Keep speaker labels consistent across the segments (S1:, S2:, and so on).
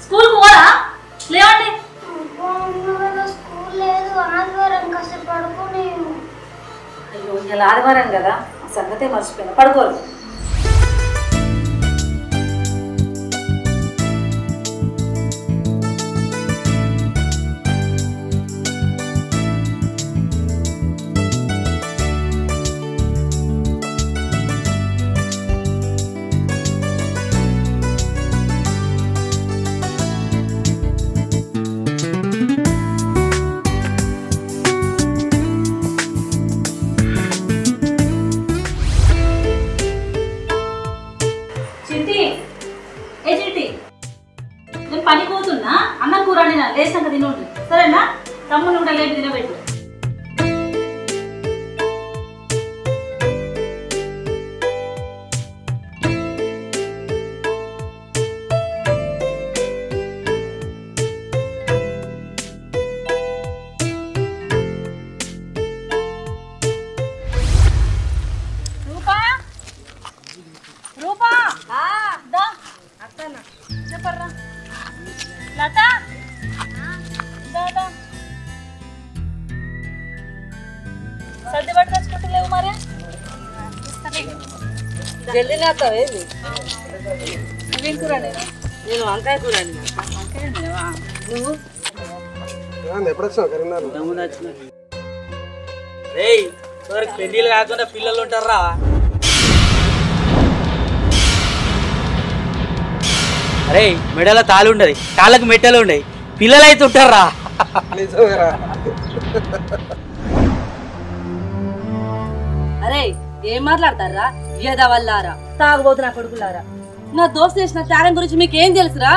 S1: School కు పోరా లేవండి
S2: స్కూల్ లేదు ఆదివారం కాసేపు పడుకొని
S1: అయ్యో ఇలా ఆదివారం కదా సంగతే మర్చిపోయినా పడుకోరు పని పోతున్నా అన్నం కూర లేచినాక తినండి సరేనా తమ్ముని కూడా లేపి తినబెట్టు రూపా రూపా అత్తనా చెప్పర్రా లత దాదా సర్ది పట్టుకొచ్చుకుంటలేవు మరి జల్దీ నాతావేది నువ్వేం కూర నేను వంకాయ కూర వంకాయ నువ్వు
S3: ఎప్పుడు వచ్చినావు కరీంనగర్
S4: పెళ్ళిళ్ళు కాకుండా పిల్లలు ఉంటారా అరే మెడల తాళి ఉండదు కాళ్ళకు మెట్టలు ఉండయి పిల్లలు అయితే ఉంటారా
S1: అరే ఏం మాట్లాడతారా ఎదవల్లారా తాగుబోతున్నా కొడుకులారా నా దోస్తు చేసిన త్యాగం గురించి మీకేం తెలుసురా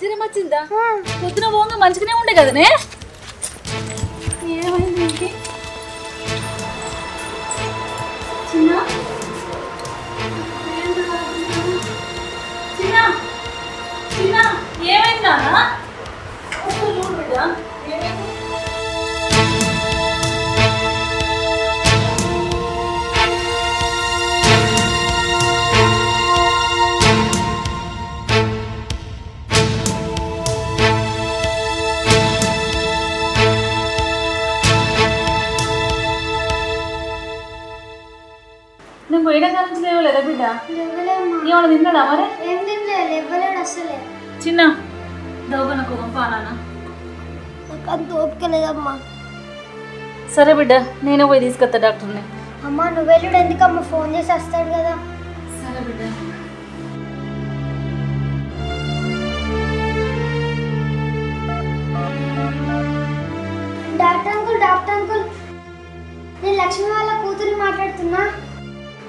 S1: చిరమచ్చిందా పొద్దున పోగా మంచిగానే ఉండే కదనే ఏమైంది ఇంకే చిన్న చిన్న చిన్న ఏమైంది నాన్న చూడు బిడ్డ ఏమైంది నేను పోయిన కాలం నుంచి లేవలేదా బిడ్డ ఏమన్నా తిన్నాడా మరి
S2: ఏం తినలేదు ఇవ్వలేడు అసలే
S1: చిన్న దౌగన కోపం పానానా
S2: అంత ఓపిక లేదమ్మా
S1: సరే బిడ్డ నేనే పోయి తీసుకొస్తా డాక్టర్ని
S2: అమ్మా నువ్వు వెళ్ళాడు ఎందుకమ్మా ఫోన్ చేసి వస్తాడు కదా
S1: సరే బిడ్డ
S2: డాక్టర్ అంకుల్ నేను లక్ష్మి వాళ్ళ కూతురు మాట్లాడుతున్నా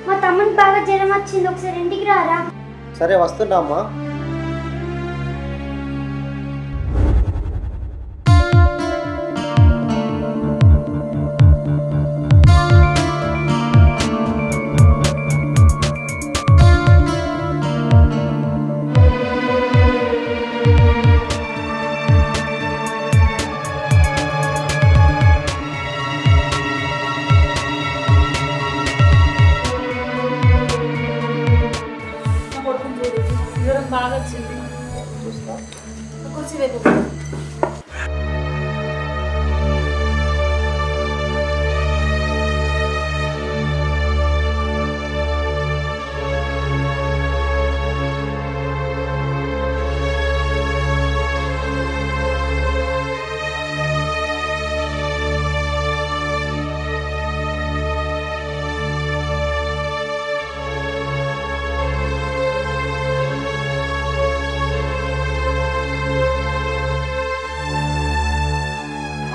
S2: మా తమ్ముని బాగా జ్వరం వచ్చింది ఒకసారి ఇంటికి రారా
S3: సరే వస్తున్నా అమ్మా
S1: బాగా
S3: చూస్తా.
S1: కుర్చీ వైపు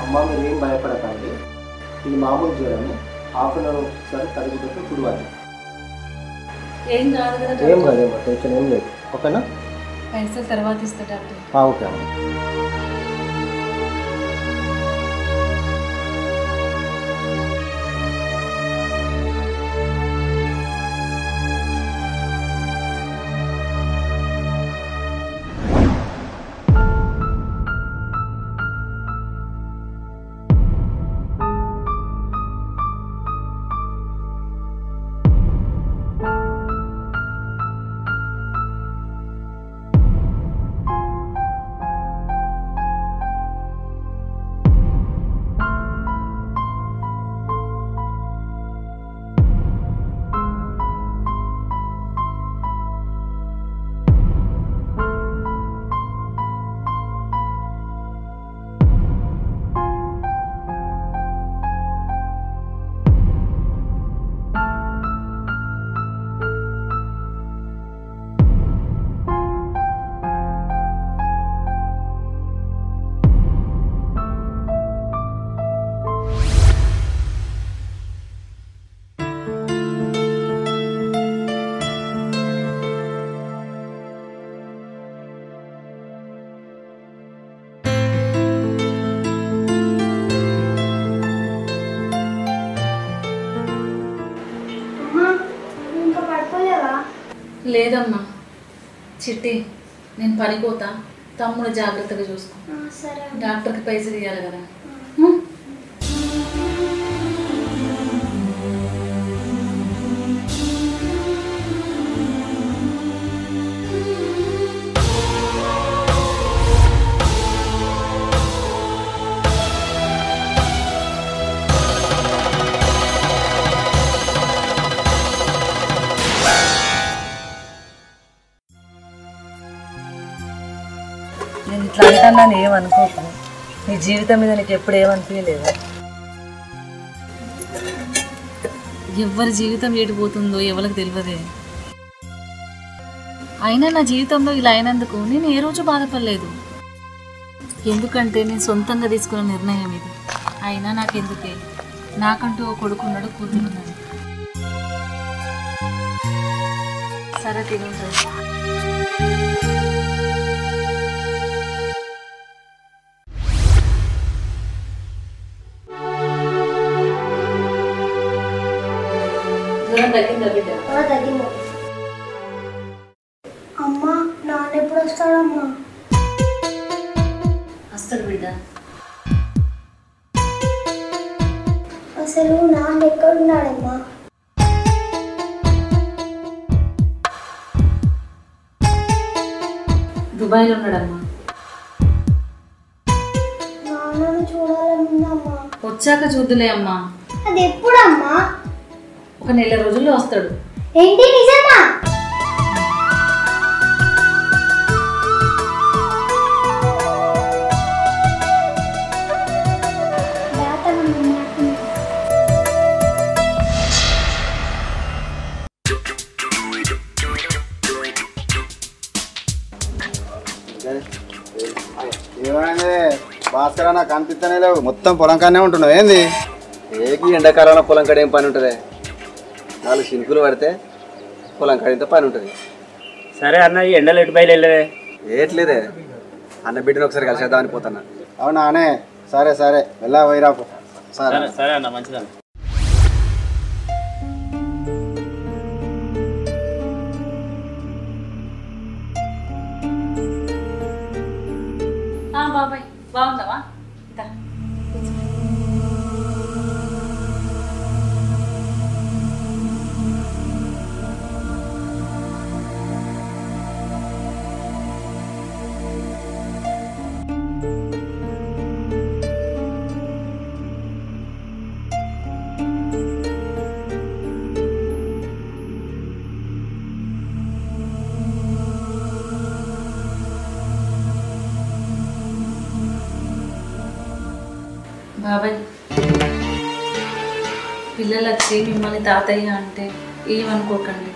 S3: అమ్మ మీరేం భయపడకండి, ఇది మామూలు జ్వరము. హాఫ్ అన్ అవర్ ఒకసారి తగ్గుతుంటే చూడాలి.
S1: ఏం కాదు కదా
S3: ఏం కాదేమో, టెన్షన్ ఏం లేదు. ఓకేనా?
S1: పైసలు తర్వాత ఇస్తా డాక్టర్.
S3: ఓకే అమ్మ.
S1: లేదమ్మా చిట్టి, నేను పనిపోతా, తమ్ముడు జాగ్రత్తగా చూసుకో.
S2: సరే
S1: డాక్టర్కి పైసలు ఇవ్వాలి కదా. నేను ఇట్లా అంటాను ఏమనుకోకు. నీ జీవితం మీద నీకు ఎప్పుడు ఏమనిపించలేదా? ఎవరి జీవితం ఏడిపోతుందో ఎవరికి తెలియదే. అయినా నా జీవితంలో ఇలా అయినందుకు నేను ఏ రోజు బాధపడలేదు. ఎందుకంటే నేను సొంతంగా తీసుకున్న నిర్ణయం ఇది. అయినా నాకెందుకే, నాకంటూ ఓ కొడుకున్నాడు, కూతురున్నాడు. సరే తింటుంది.
S2: తగ్గింది. అమ్మా నాన్న ఎప్పుడు వస్తాడమ్మా?
S1: వస్తాడు బిడ్డ.
S2: అసలు నాన్న ఎక్కడున్నాడమ్మా?
S1: దుబాయ్లో ఉన్నాడమ్మా.
S2: నాన్నను చూడాలనుందమ్మా.
S1: వచ్చాక చూద్దులే అమ్మా.
S2: అది ఎప్పుడమ్మా?
S1: ఒక నెల రోజుల్లో వస్తాడు.
S2: ఏంటి నిజమా?
S5: ఏమైంది భాస్కర్, నాకు కనిపిస్తనే లేవు. మొత్తం పొలం కానే ఉంటున్నావు ఏంది?
S3: ఏకి ఎండాకాలంలో పొలం కాడ ఏం పని ఉంటుంది? 4 శింకులు పడితే పొలం కాడింత పని ఉంటుంది.
S4: సరే అన్న, ఈ ఎండలు ఎటు బయలు వెళ్ళవే?
S3: ఏట్లేదే, అన్న బిడ్డను ఒకసారి కలిసేద్దామని పోతున్నా.
S5: అవునా అనే? సరే సరే వెళ్ళా వైరాపు. సరే
S4: సరే అన్న, మంచిదన్న.
S1: బాబాయ్ బాగుందావా? బాబాయ్, పిల్లలు వచ్చి మిమ్మల్ని తాతయ్య అంటే ఏమనుకోకండి,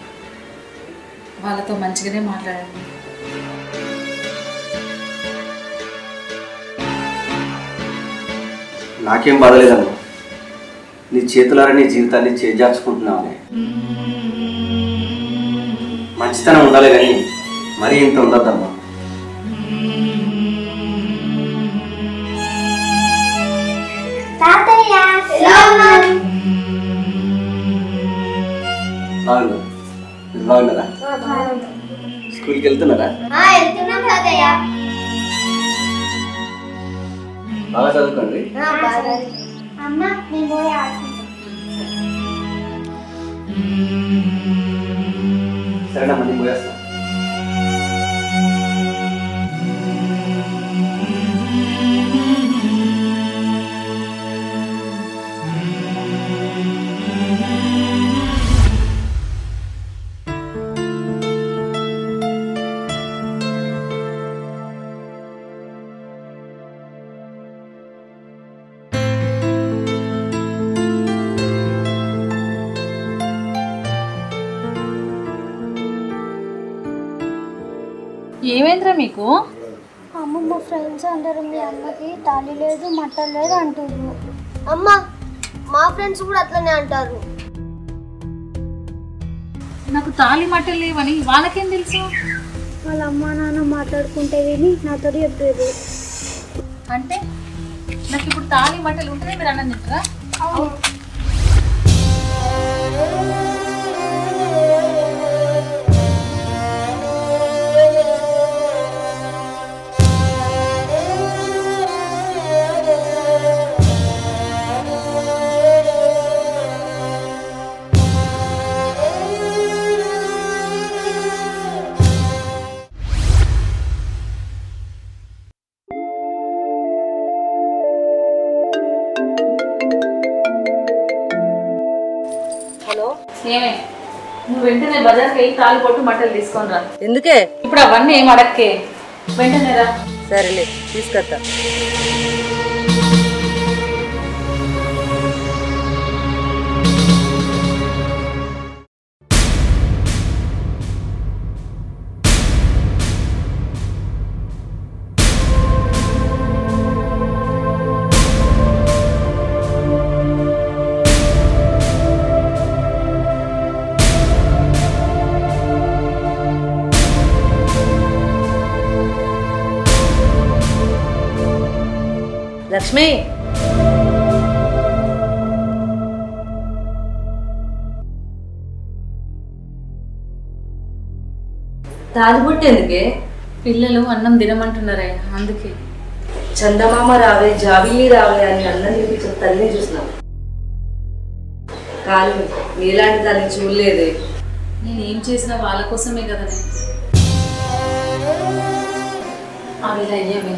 S1: వాళ్ళతో మంచిగానే మాట్లాడండి.
S3: నాకేం బాధలేదమ్మా, నీ చేతులారా నీ జీవితాన్ని చేజార్చుకుంటున్నావు. మంచితనం ఉండాలి కానీ మరీ ఇంత ఉండద్దమ్మా. బాగున్నా, మీరు బాగున్నారా? స్కూల్కి వెళ్తున్నారా? బాగా చదువుకోండి.
S2: అమ్మ నేను పోయి ఆడుకుంటాను.
S3: సరేనమ్మా, నేను పోయేస్తా.
S1: ఏమైందిరా మీకు?
S2: అమ్మ మా ఫ్రెండ్స్ అందరూ మీ అమ్మకి తాళి లేదు మట్టలు లేదు అంటారు.
S6: అమ్మ మా ఫ్రెండ్స్ కూడా అట్లనే అంటారు.
S1: నాకు తాళి మట్టలు లేవని వాళ్ళకేం తెలుసు?
S2: వాళ్ళ అమ్మ నాన్న మాట్లాడుకుంటే విని నాతో చెప్పారు.
S1: అంటే నాకు ఇప్పుడు తాళి మట్టలు ఉంటేనే మీరు అన్నం తింటారా? ఏమే, నువ్వు వెంటనే బజార్కి వెళ్ళి తాళి పొట్టు మట్టలు తీసుకొని రా.
S7: ఎందుకే?
S1: ఇప్పుడు అవన్నీ ఏం అడక్కే, వెంటనే రా.
S7: సరేలే తీసుకొస్తా. లక్ష్మి, తాలిబుట్టు ఎందుకే?
S1: పిల్లలు అన్నం తినమంటున్నారే అందుకే.
S7: చందమామ రావే జాబిల్లి రావే అని అన్నం తినిపించిన తల్లిని చూసినాం కానీ నీలాంటి దాన్ని చూడలేదే.
S1: నేను ఏం చేసినా వాళ్ళ కోసమే కదా. అవి ఇలా అయ్యేవే.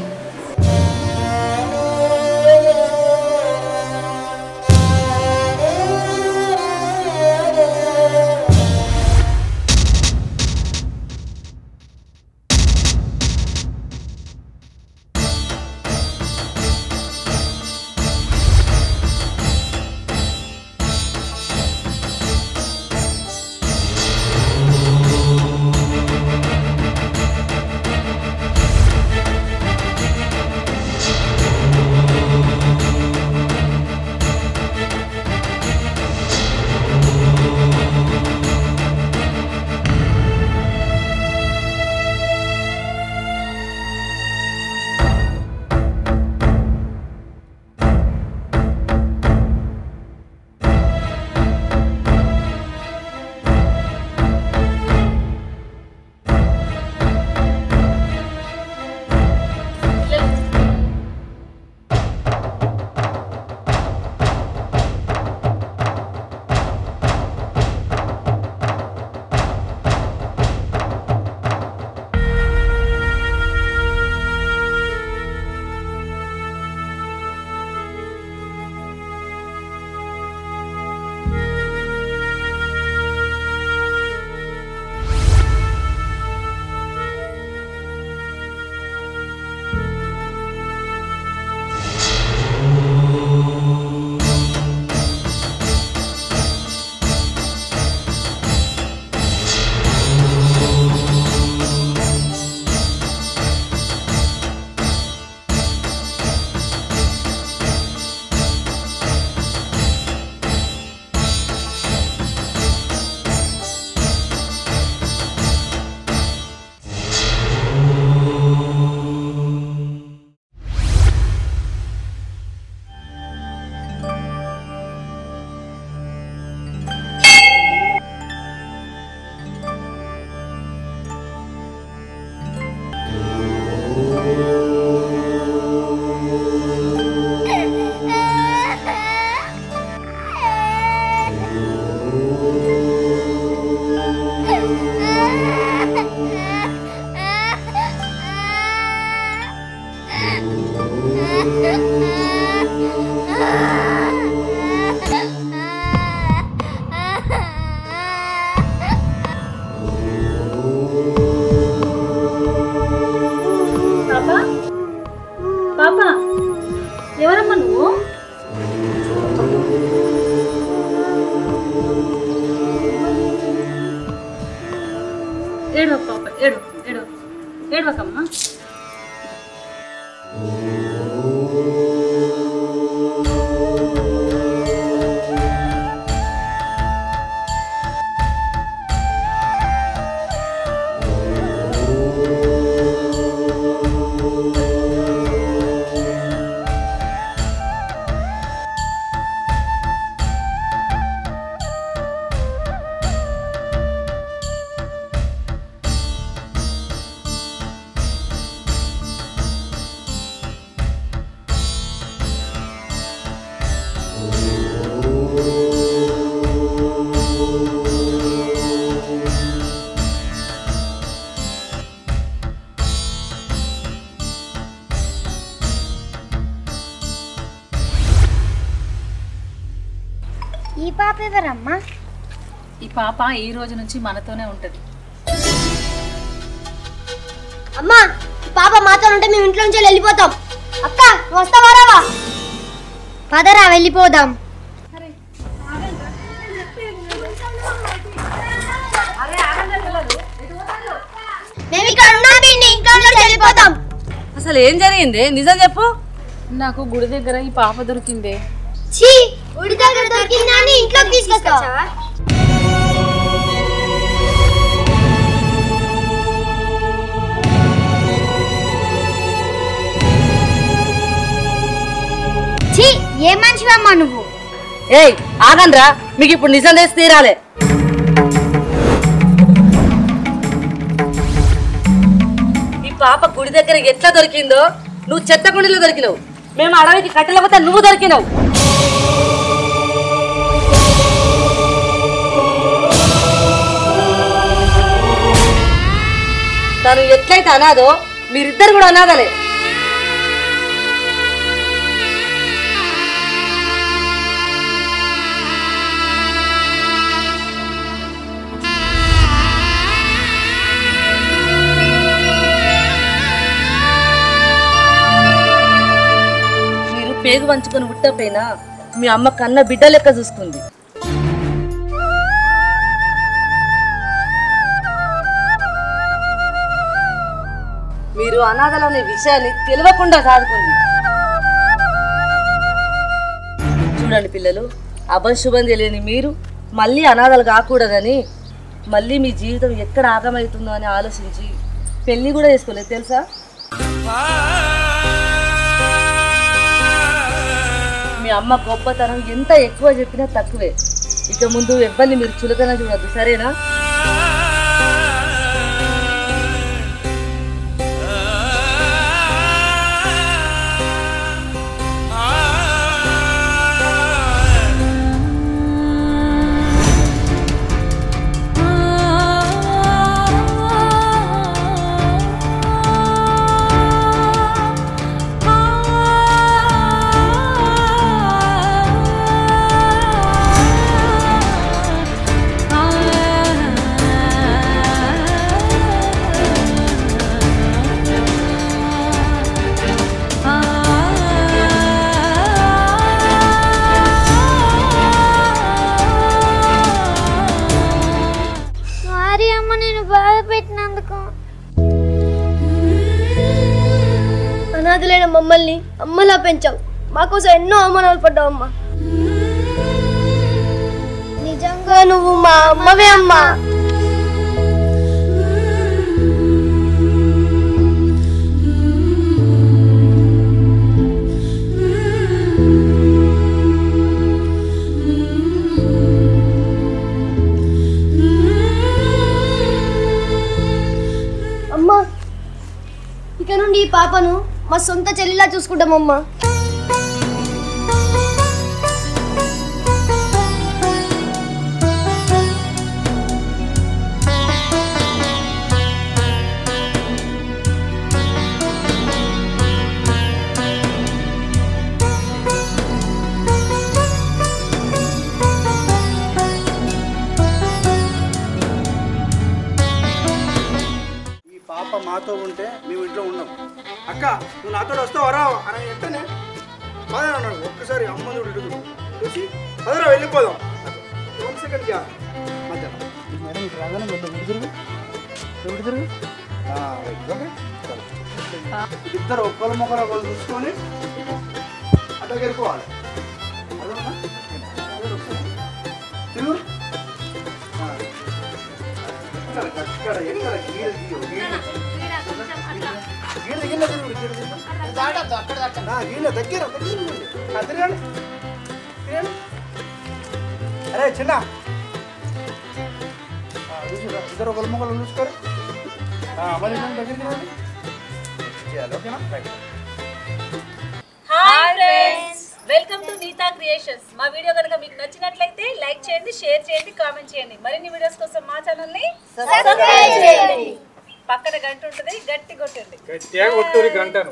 S1: పాపా పాపా ఎవరమ్మా నువ్వు? ఏడవ పాప ఏడవకమ్మా.
S2: ఈ పాప ఎవరమ్మా?
S1: ఈ పాప ఈ రోజు నుంచి మనతోనే ఉంటది.
S6: అమ్మా పాప మాతో ఉంటే మేము ఇంట్లో నుంచి వెళ్ళిపోతాం. అక్క వస్తావా రావా?
S2: పదరా వెళ్ళిపోదాం.
S6: మేము ఇక్కడ ఉన్నాం, ఇంట్లో నుంచి వెళ్ళిపోతాం.
S7: అసలు ఏం జరిగింది నిజం చెప్పు.
S1: నాకు గుడి దగ్గర ఈ పాప దొరికిందే.
S6: ఛీ గుడి దగ్గర దొరికిందని ఇంట్లోకి తీసుకొస్తావా?
S2: ఛీ ఏ మనిషివమ్మా నువ్వు?
S7: ఏయ్ ఆగండ్రా, మీకు ఇప్పుడు నిజం చేసి తీరాలే. ఈ పాప గుడి దగ్గర ఎట్లా దొరికిందో, నువ్వు చెత్త గుడిలో దొరికినావు, మేము అడవికి కట్టెలపోతే నువ్వు దొరికినావు. తను ఎట్లయితే అనాదో మీరిద్దరు కూడా అనాదలే. మీరు పేగు వంచుకొని ఉట్టపోయినా మీ అమ్మ కన్న బిడ్డ లెక్క చూసుకుంది. మీరు అనాథలనే విషయాన్ని తెలియకుండా సాదుకుంది. చూడండి పిల్లలు, అభశుభం తెలియని మీరు మళ్ళీ అనాథలు కాకూడదని మళ్ళీ మీ జీవితం ఎక్కడ ఆగమవుతుందో అని ఆలోచించి పెళ్లి కూడా చేసుకోలేదు తెలుసా. మీ అమ్మ గొప్పతనం ఎంత ఎక్కువ చెప్పినా తక్కువే. ఇక ముందు ఎవ్వరిని మీరు చులకన చూడద్దు, సరేనా?
S6: అనాథలైన మమ్మల్ని అమ్మలా పెంచావు, మాకోసం ఎన్నో అవమానాలు పడ్డావు అమ్మా. నిజంగా నువ్వు మా అమ్మవే అమ్మా. అమ్మా ఇక నుండి ఈ పాపను మా సొంత చెల్లిలా చూసుకుంటామమ్మా.
S8: నాతో ఉంటే మేము ఇంట్లో ఉన్నాం. అక్క నువ్వు నాతో వస్తావరా అని వెంటనే పదరా అన్నాడు. ఒక్కసారి అమ్మ చూడు చూసి పదరా వెళ్ళిపోదాం. 1 సెకండ్ గ్యాప్ మధ్యాహ్నం మేడం ఇటు రాగానే విడుదరుగు ఇద్దరు ఒక్కరు మొక్కలు ఒకరు చూసుకొని అట్లా వెళ్ళిపోవాలి. తిరుగు అరే చిన్న ఇద్దరు ఒకరు మొక్కలు చూసుకోరు మరి దగ్గరికి రండి చేయాలి. ఓకేనా?
S1: Hi friends, welcome to Neeta creations. మా వీడియో కనుక మీకు నచ్చినట్లయితే లైక్ చేయండి, షేర్ చేయండి, కామెంట్ చేయండి. మరిన్ని వీడియోస్ కోసం మా ఛానల్ ని సబ్స్క్రైబ్ చేయండి. పక్కన గంట ఉంటుంది, గట్టి కొట్టండి.
S8: గట్టిగా కొట్టురి గంటను.